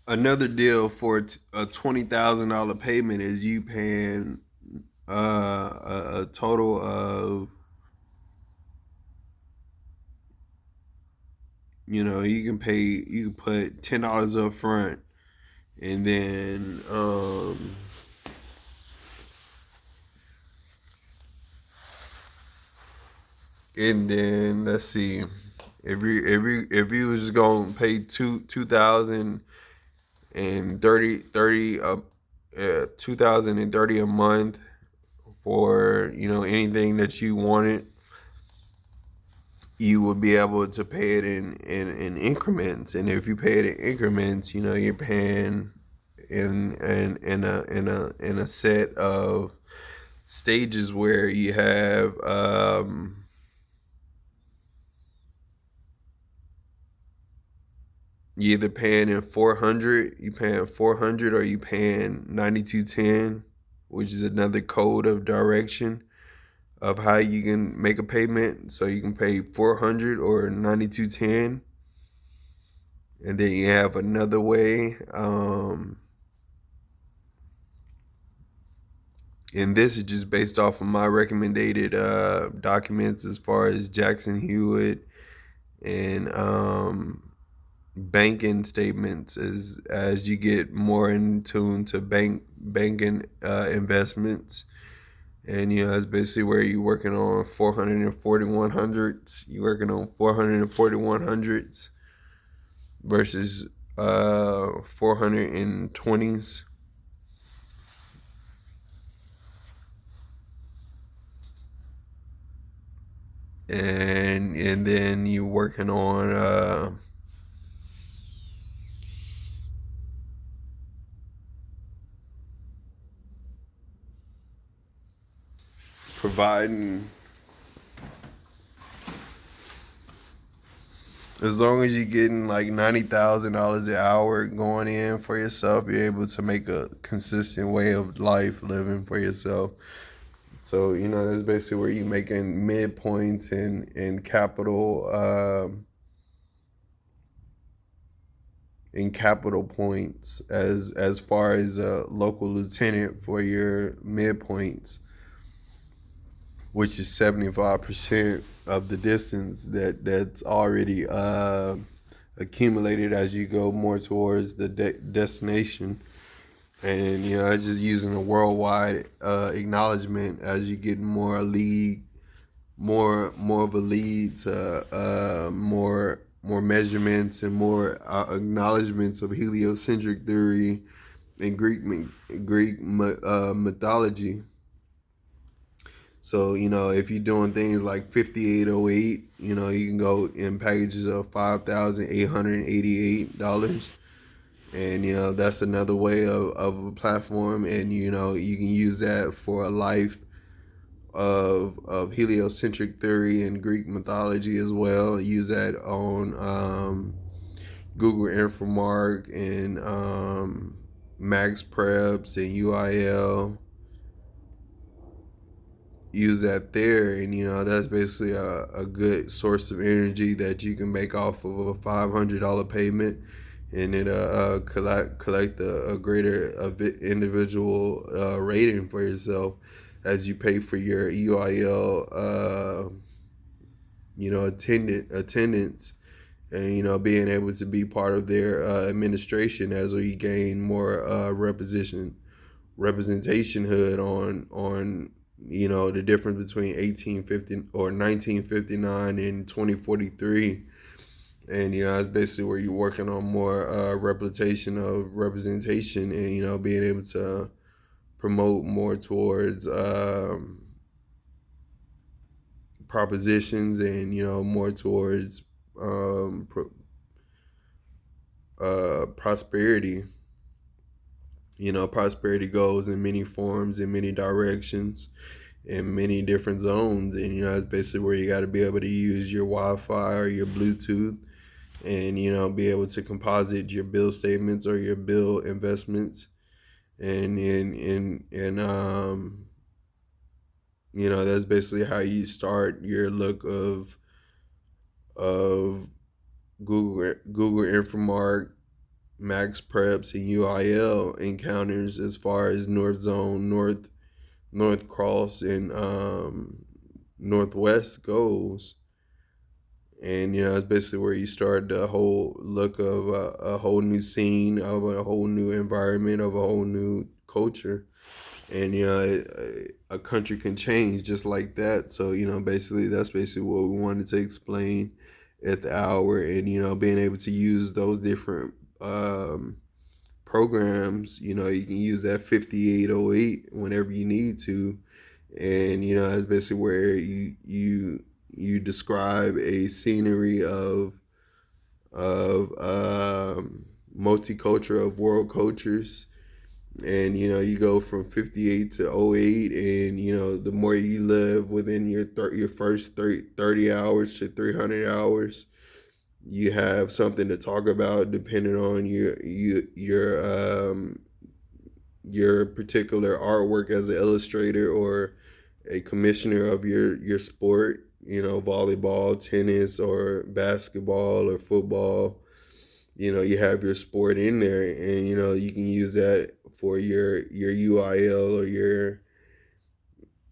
Another deal for a $20,000 payment is you paying a total of, you can put $10 up front, and then let's see, if you was gonna pay two thousand and 2030 a month for anything that you wanted, you would be able to pay it in increments. And if you pay it in increments, you're paying in a set of stages where you have you either paying in 400, you paying 400, or you paying 9210, which is another code of direction of how you can make a payment. So you can pay 400 or 9210, and then you have another way. And this is just based off of my recommended documents as far as Jackson Hewitt and banking statements, as you get more in tune to banking investments. And that's basically where you're working on 44100s. You're working on 44100s versus 420s. And then you working on providing, as long as you're getting like $90,000 an hour going in for yourself, you're able to make a consistent way of life living for yourself. So that's basically where you're making midpoints in capital points, as far as a local lieutenant for your midpoints, which is 75% of the distance that's already accumulated as you go more towards the destination. And it's just using a worldwide acknowledgement as you get more of a lead to more measurements and more acknowledgments of heliocentric theory and Greek mythology. So if you're doing things like 5808, you can go in packages of $5,888. And that's another way of a platform. And you can use that for a life of heliocentric theory and Greek mythology as well. Use that on Google Inframark and Max Preps and UIL. Use that there, and that's basically a good source of energy that you can make off of a $500 payment, and it collect a greater individual rating for yourself as you pay for your UIL attendance, and being able to be part of their administration as we gain more representationhood on the difference between 1850 or 1959 and 2043. And that's basically where you're working on more representation and being able to promote more towards propositions, and more towards prosperity. Prosperity goes in many forms, in many directions, in many different zones. And that's basically where you got to be able to use your Wi-Fi or your Bluetooth, and be able to composite your bill statements or your bill investments. And that's basically how you start your look of Google Infomark max preps and UIL encounters as far as North Zone, North Cross, and Northwest goes. And it's basically where you start the whole look of a whole new scene, of a whole new environment, of a whole new culture. And a country can change just like that. So basically that's basically what we wanted to explain at the hour. And being able to use those different programs, you can use that 5808 whenever you need to. And that's basically where you describe a scenery of multicultural, of world cultures. And you go from 58 to '08, and the more you live within your first 30 hours to 300 hours, you have something to talk about depending on your particular artwork as an illustrator or a commissioner of your sport, volleyball, tennis, or basketball or football. You have your sport in there, and you can use that for your UIL or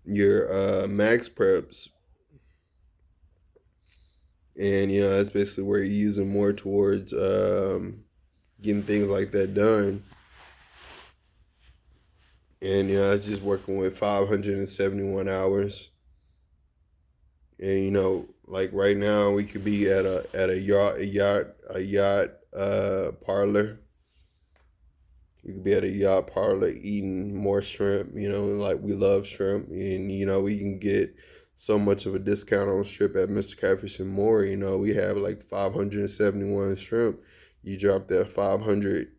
your max preps. And that's basically where you're using more towards getting things like that done. And I was just working with 571 hours. And like right now, we could be at a yacht parlor. We could be at a yacht parlor eating more shrimp. Like we love shrimp, and we can get so much of a discount on shrimp at Mr. Catfish and More. We have like 571 shrimp. You drop that 500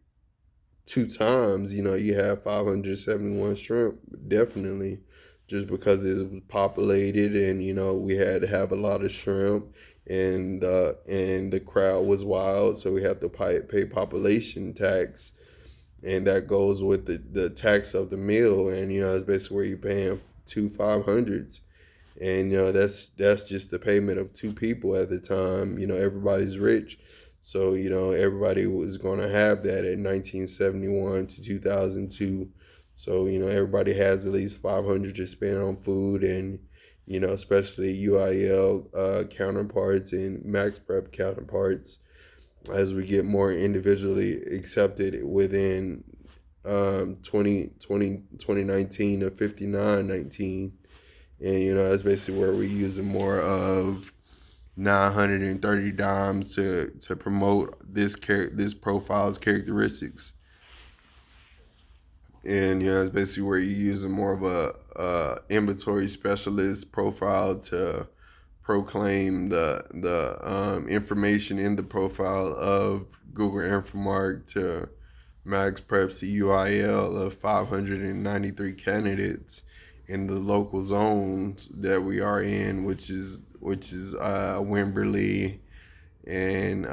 two times, you have 571 shrimp, definitely, just because it was populated. And we had to have a lot of shrimp, and the crowd was wild, so we have to pay population tax, and that goes with the tax of the meal. And it's basically where you're paying 2 500s. And that's just the payment of two people at the time. Everybody's rich, so everybody was going to have that at 1971 to 2002. So everybody has at least 500 to spend on food. And especially UIL counterparts and max prep counterparts, as we get more individually accepted within 2019 to 5919. And that's basically where we're using more of 930 dimes to promote this profile's characteristics. And it's basically where you're using more of a inventory specialist profile to proclaim the information in the profile of Google Inframark to max preps to UIL of 593 candidates in the local zones that we are in, which is Wimberley and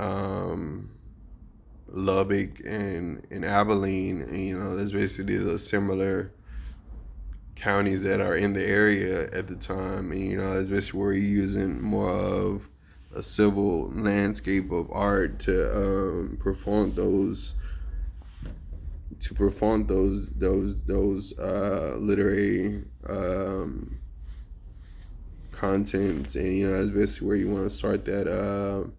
Lubbock and Abilene. And that's basically the similar counties that are in the area at the time. And that's basically where you're using more of a civil landscape of art to perform those literary content. And that's basically where you want to start that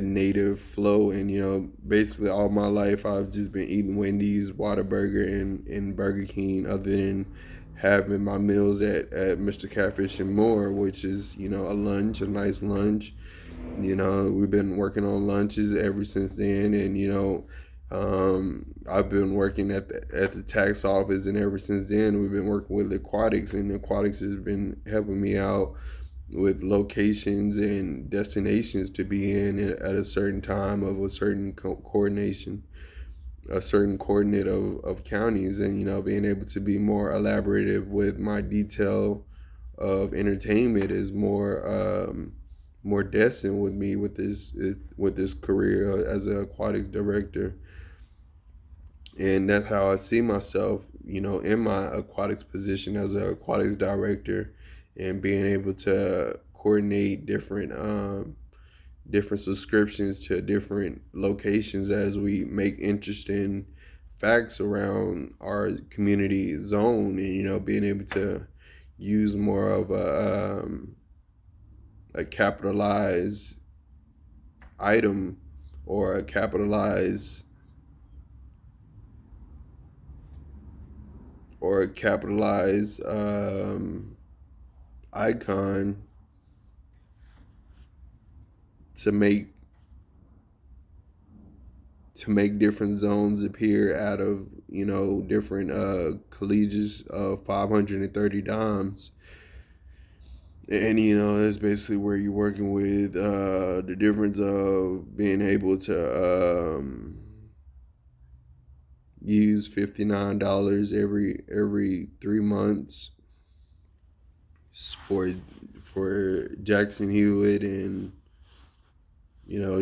native flow. And basically all my life I've just been eating Wendy's, Whataburger, and Burger King, other than having my meals at Mr. Catfish and More, which is a nice lunch. We've been working on lunches ever since then. And I've been working at the tax office, and ever since then we've been working with Aquatics, and Aquatics has been helping me out with locations and destinations to be in at a certain time of a certain coordination, a certain coordinate of counties. And being able to be more elaborative with my detail of entertainment is more destined with me with this career as an aquatics director. And that's how I see myself, in my aquatics position as an aquatics director, and being able to coordinate different subscriptions to different locations as we make interesting facts around our community zone, and being able to use more of a capitalized item or a capitalized icon to make different zones appear out of different colleges of 530 dimes. And that's basically where you're working with the difference of being able to use $59 every 3 months for Jackson Hewitt, and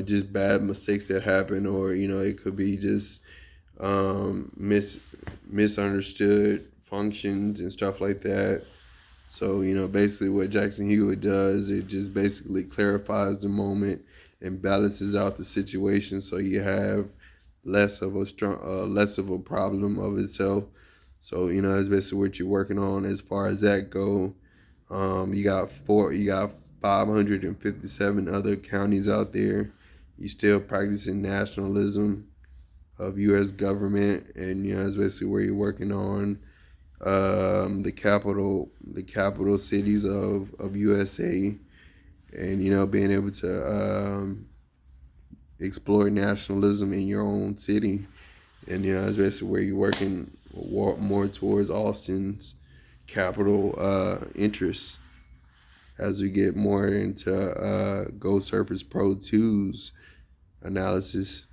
just bad mistakes that happen, or it could be just misunderstood functions and stuff like that. So basically what Jackson Hewitt does, it just basically clarifies the moment and balances out the situation, so you have less of a problem of itself. So that's basically what you're working on as far as that go. You got 557 other counties out there. You still practicing nationalism of U.S. government, and that's basically where you're working on the capital cities of USA, and being able to explore nationalism in your own city, and that's basically where you're working more towards Austin's capital interests as we get more into Go Surfers Pro 2's analysis.